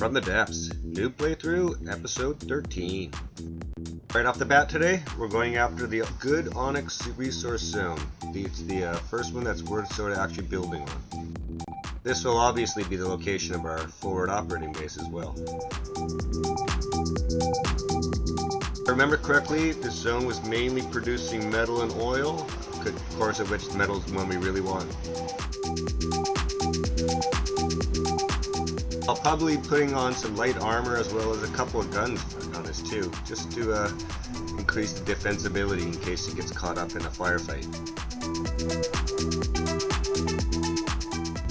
From the Depths, Noob Playthrough, Episode 13. Right off the bat today, we're going after the good Onyx Resource Zone. It's the first one that's worth sort of actually building on. This will obviously be the location of our forward operating base as well. If I remember correctly, this zone was mainly producing metal and oil, of course of which metal is the one we really want. I'll probably be putting on some light armor as well as a couple of guns on this too, just to increase the defensibility in case it gets caught up in a firefight.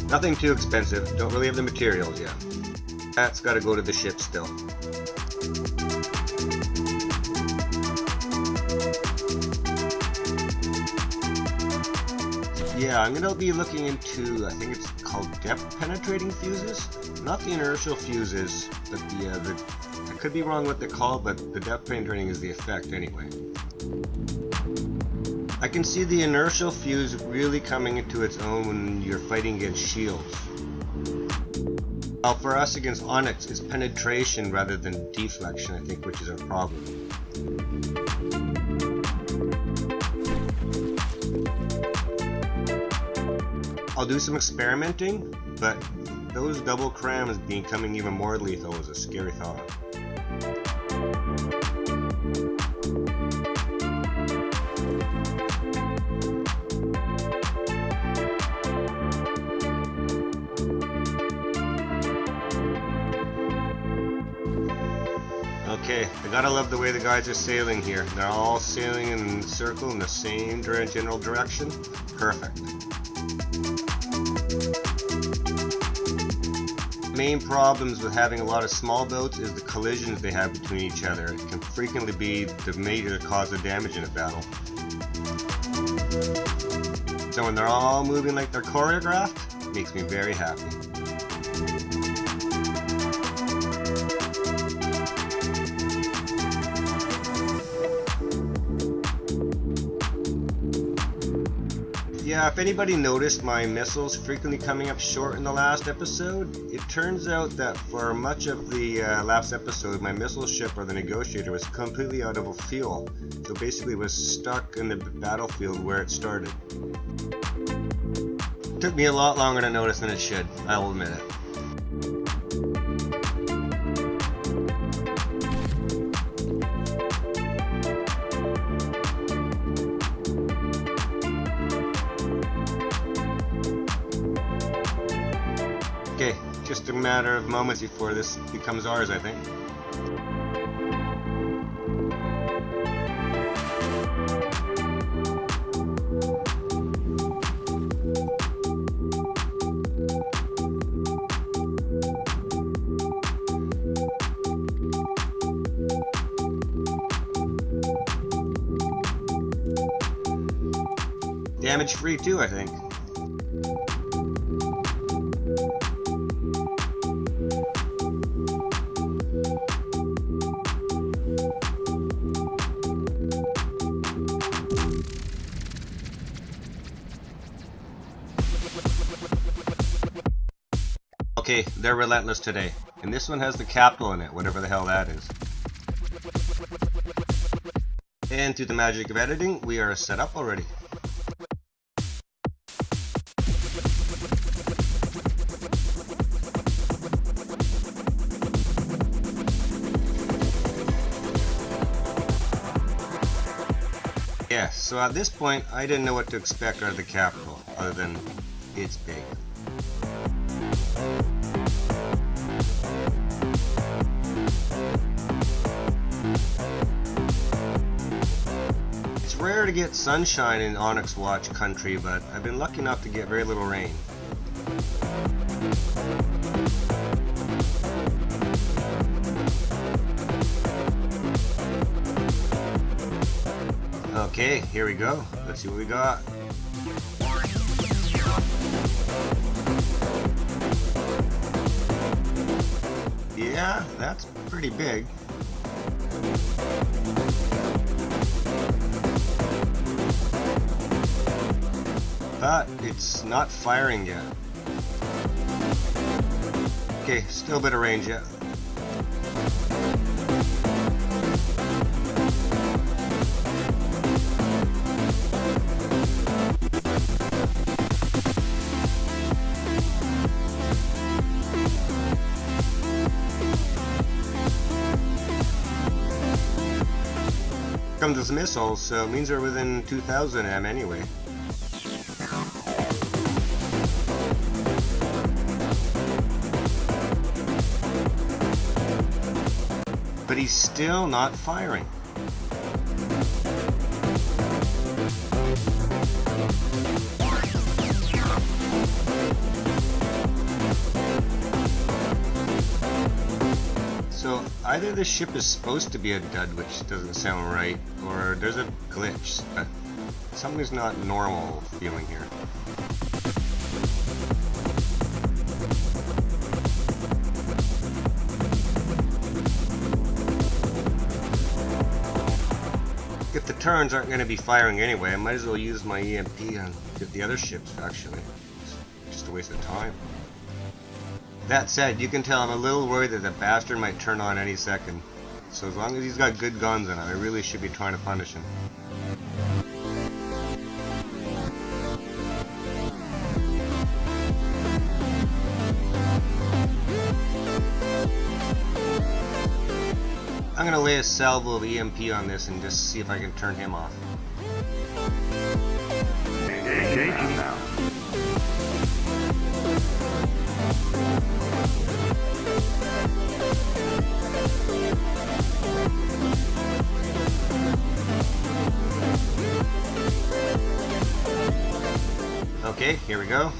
Nothing too expensive, don't really have the materials yet. That's got to go to the ship still. Yeah, I'm going to be looking into, I think it's called depth penetrating fuses. Not the inertial fuses, but I could be wrong what they're called, but the depth penetrating is the effect anyway. I can see the inertial fuse really coming into its own when you're fighting against shields. Well, for us against Onyx, it's penetration rather than deflection, I think, which is our problem. I'll do some experimenting, but those double crams becoming even more lethal is a scary thought. Okay, I gotta love the way the guys are sailing here. They're all sailing in a circle in the same general direction. Perfect. Main problems with having a lot of small boats is the collisions they have between each other. It can frequently be the major cause of damage in a battle. So when they're all moving like they're choreographed, it makes me very happy. Yeah, if anybody noticed my missiles frequently coming up short in the last episode, it turns out that for much of the last episode, my missile ship, or the Negotiator, was completely out of fuel. So basically was stuck in the battlefield where it started. It took me a lot longer to notice than it should, I'll admit it. Okay, just a matter of moments before this becomes ours, I think. Damage free too, I think. Okay, they're relentless today, and this one has the capital in it, whatever the hell that is. And through the magic of editing, we are set up already. Yeah, so at this point, I didn't know what to expect out of the capital, other than it's big. It's rare to get sunshine in Onyx Watch country, but I've been lucky enough to get very little rain. Okay, here we go. Let's see what we got. Yeah, that's pretty big. but it's not firing yet. Okay, still a bit of range yet. Comes with missiles, so it means we're within 2,000 M anyway. But he's still not firing. So either the ship is supposed to be a dud, which doesn't sound right, or there's a glitch, but something's not normal feeling here. If the turrets aren't going to be firing anyway, I might as well use my EMP and get the other ships, actually. It's just a waste of time. That said, you can tell I'm a little worried that the bastard might turn on any second. So as long as he's got good guns on him, I really should be trying to punish him. I'm gonna lay a salvo of EMP on this and just see if I can turn him off. Engaging now. Okay, here we go.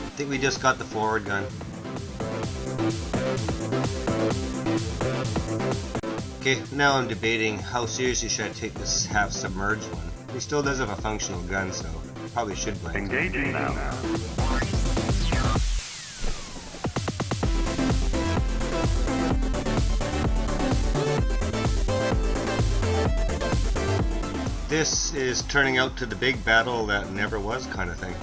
I think we just got the forward gun. Okay, now I'm debating how seriously should I take this half-submerged one. He still does have a functional gun, so probably should blame. Engaging now. This is turning out to the big battle that never was kind of thing.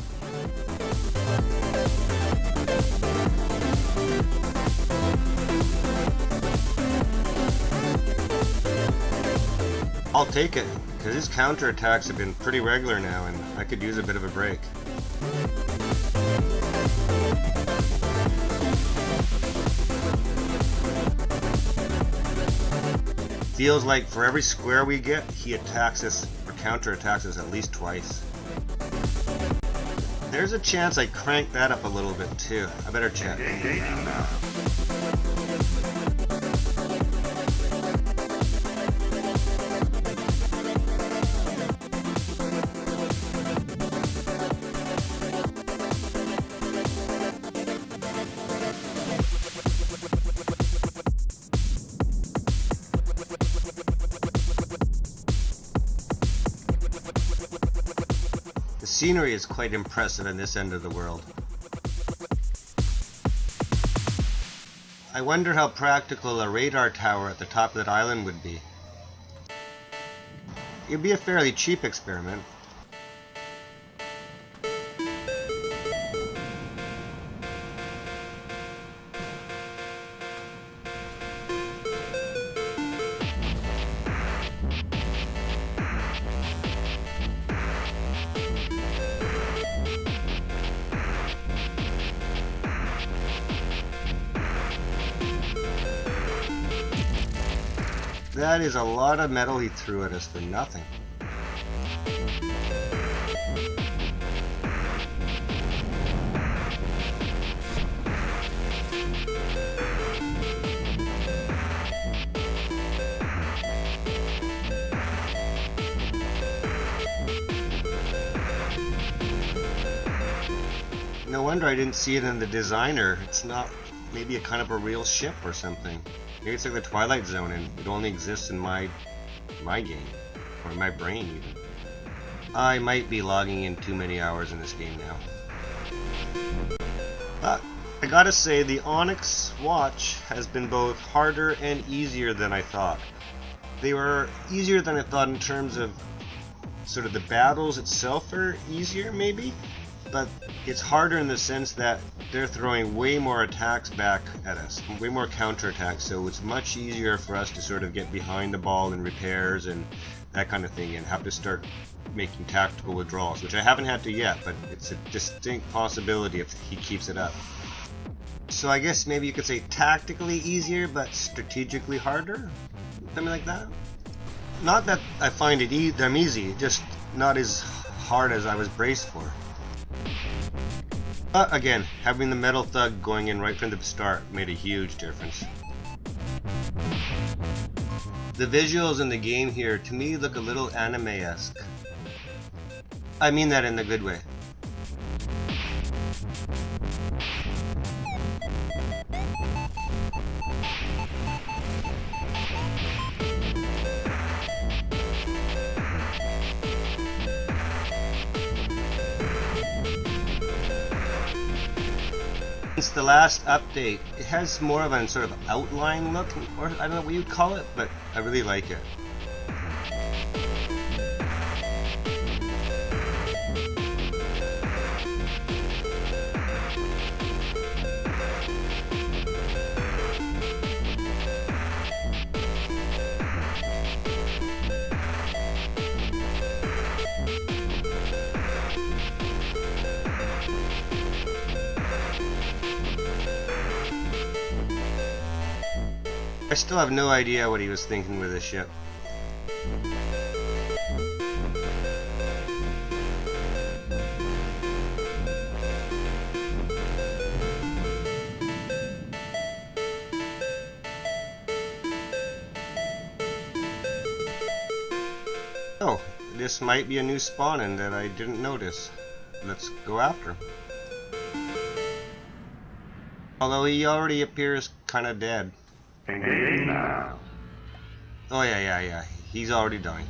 I'll take it, because his counterattacks have been pretty regular now and I could use a bit of a break. Feels like for every square we get, he attacks us or counterattacks us at least twice. There's a chance I crank that up a little bit too. I better check. Engaging now. The scenery is quite impressive in this end of the world. I wonder how practical a radar tower at the top of that island would be. It would be a fairly cheap experiment. That is a lot of metal he threw at us for nothing. No wonder I didn't see it in the designer. It's not maybe a kind of a real ship or something. Maybe it's like the Twilight Zone and it only exists in my game, or in my brain even. I might be logging in too many hours in this game now. But I gotta say, the Onyx watch has been both harder and easier than I thought. They were easier than I thought in terms of sort of the battles itself are easier maybe, but it's harder in the sense that they're throwing way more attacks back at us, way more counterattacks, so it's much easier for us to sort of get behind the ball in repairs and that kind of thing, and have to start making tactical withdrawals, which I haven't had to yet, but it's a distinct possibility if he keeps it up. So I guess maybe you could say tactically easier, but strategically harder? Something like that? Not that I find them easy, just not as hard as I was braced for. But again, having the metal thug going in right from the start made a huge difference. The visuals in the game here, to me, look a little anime-esque. I mean that in a good way. Since the last update, it has more of a sort of outline look, or I don't know what you'd call it, but I really like it. I still have no idea what he was thinking with this ship. Oh, this might be a new spawn-in that I didn't notice. Let's go after him. Although he already appears kinda dead. Engage now. Oh yeah. He's already dying.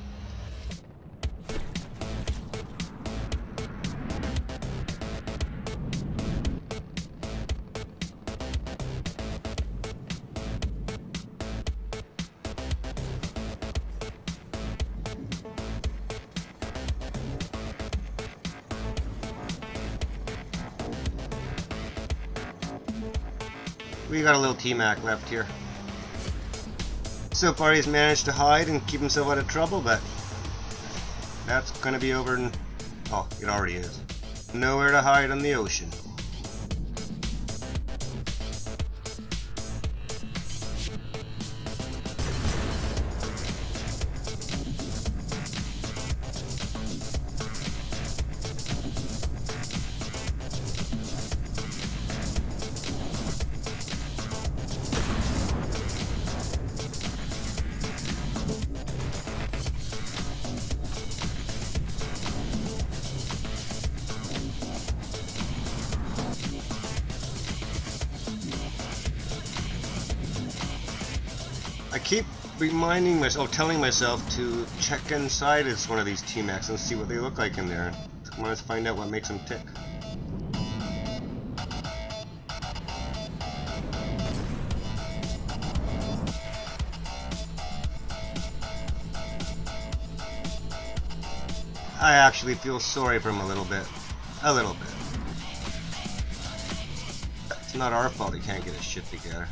We got a little T-Mac left here. So far he's managed to hide and keep himself out of trouble, but that's gonna be over in... oh, it already is. Nowhere to hide on the ocean. I keep reminding myself, telling myself to check inside as one of these T-Macs and see what they look like in there. I want to find out what makes them tick. I actually feel sorry for him a little bit. A little bit. It's not our fault he can't get his shit together.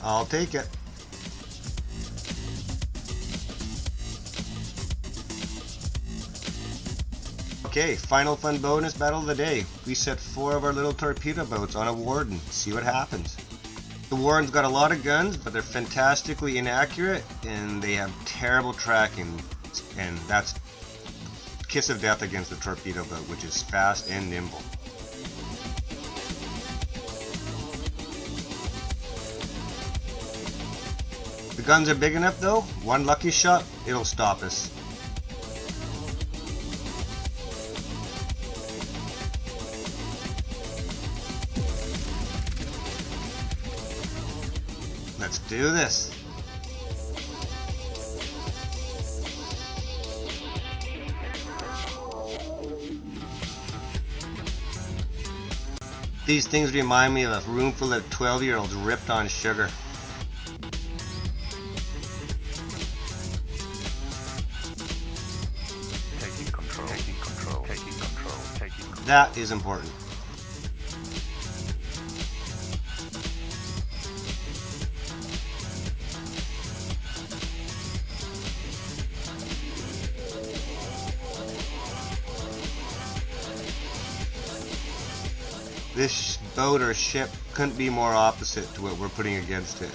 I'll take it. Okay, final fun bonus battle of the day. We set 4 of our little torpedo boats on a Warden. See what happens. The Warden's got a lot of guns, but they're fantastically inaccurate, and they have terrible tracking, and that's kiss of death against the torpedo boat, which is fast and nimble. The guns are big enough though, one lucky shot, it'll stop us. Let's do this. These things remind me of a room full of 12-year-olds ripped on sugar. Taking control. Taking control. Taking control. Taking control. That is important. This boat or ship couldn't be more opposite to what we're putting against it.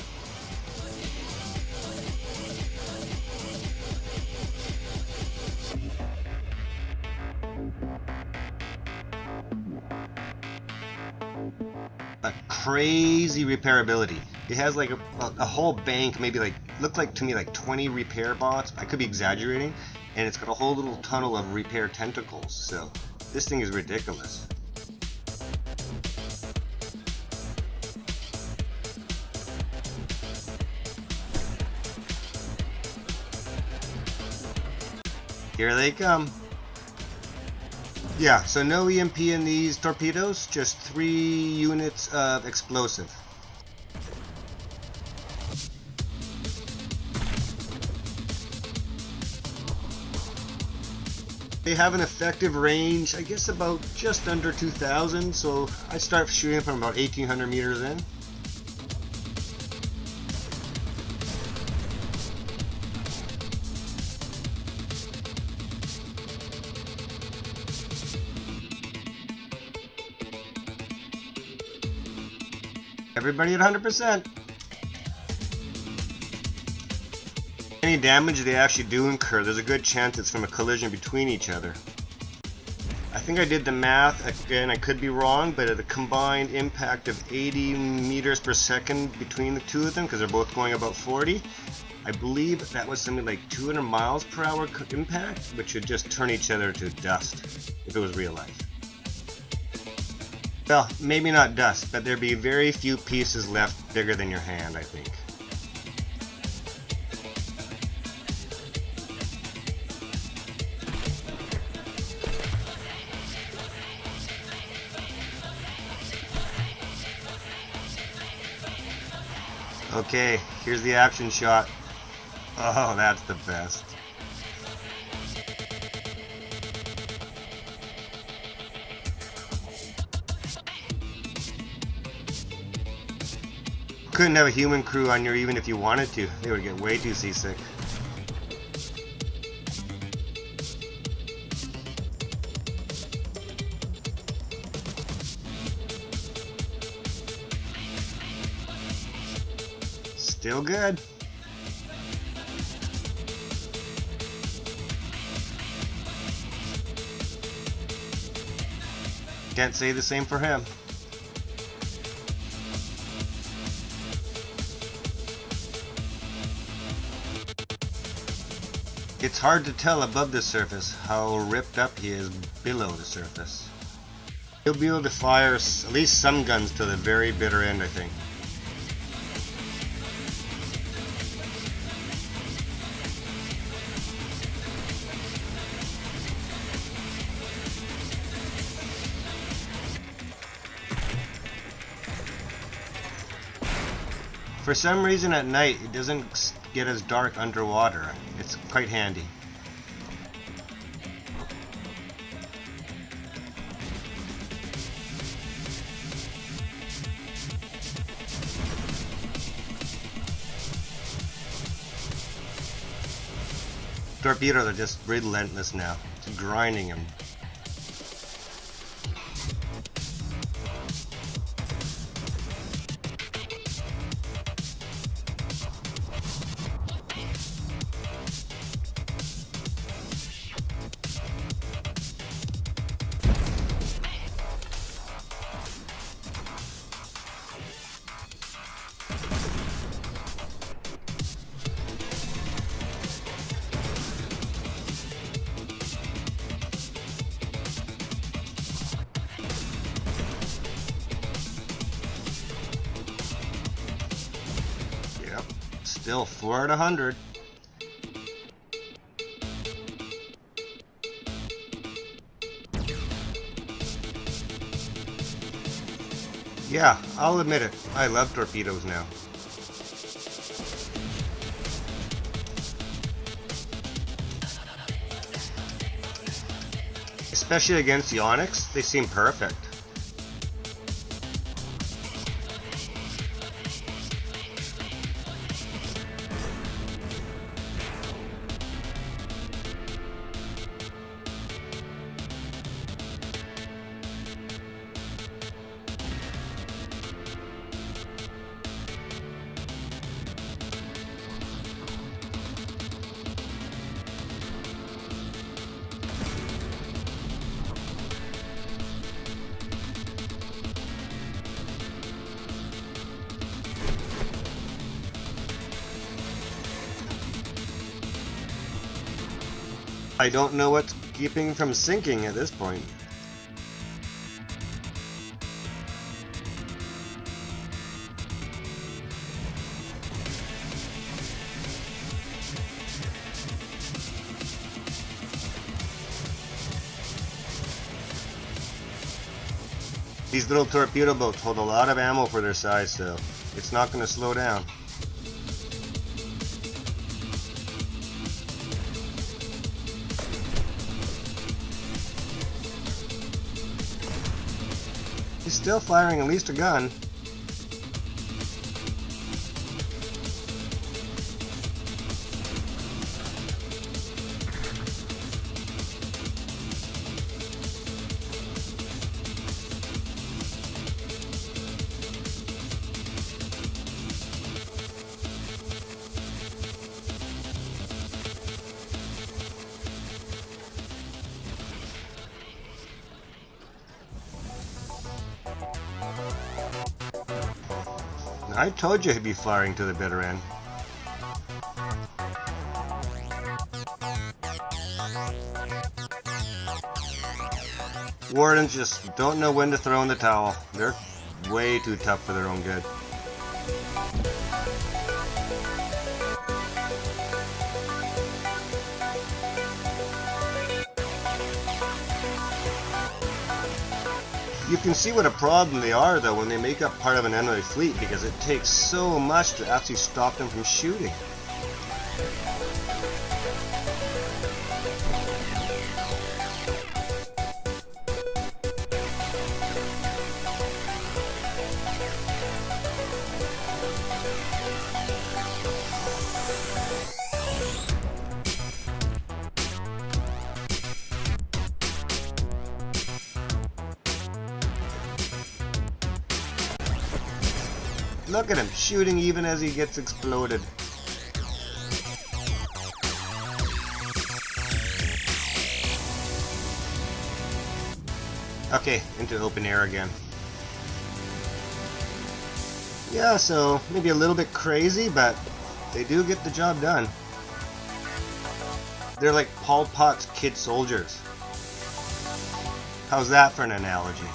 A crazy repairability. It has like a whole bank, maybe like, looked like to me like 20 repair bots. I could be exaggerating. And it's got a whole little tunnel of repair tentacles. So this thing is ridiculous. Here they come. Yeah, so no EMP in these torpedoes, just 3 units of explosive. They have an effective range, I guess about just under 2,000, so I start shooting from about 1,800 meters in. Everybody at 100%. Any damage they actually do incur, there's a good chance it's from a collision between each other. I think I did the math, again I could be wrong, but at a combined impact of 80 meters per second between the two of them, because they're both going about 40, I believe that was something like 200 miles per hour impact, which would just turn each other to dust if it was real life. Well, maybe not dust, but there'd be very few pieces left bigger than your hand, I think. Okay, here's the action shot. Oh, that's the best. Couldn't have a human crew on here even if you wanted to. They would get way too seasick. Still good. Can't say the same for him. It's hard to tell above the surface how ripped up he is below the surface. He'll be able to fire at least some guns to the very bitter end, I think. For some reason at night it doesn't get as dark underwater. It's quite handy. Torpedoes are just relentless now. It's grinding him. Still 4 at 100. Yeah, I'll admit it. I love torpedoes now. Especially against the Onyx, they seem perfect. I don't know what's keeping from sinking at this point. These little torpedo boats hold a lot of ammo for their size, so it's not going to slow down. He's still firing at least a gun. I told you he'd be firing to the bitter end. Wardens just don't know when to throw in the towel. They're way too tough for their own good. You can see what a problem they are though when they make up part of an enemy fleet, because it takes so much to actually stop them from shooting. Look at him, shooting even as he gets exploded. Okay, into open air again. Yeah, so maybe a little bit crazy, but they do get the job done. They're like Pol Pot's kid soldiers. How's that for an analogy?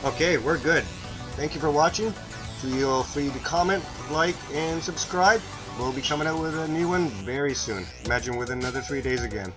Okay, we're good. Thank you for watching. Feel free to comment, like, and subscribe. We'll be coming out with a new one very soon. Imagine within another 3 days again.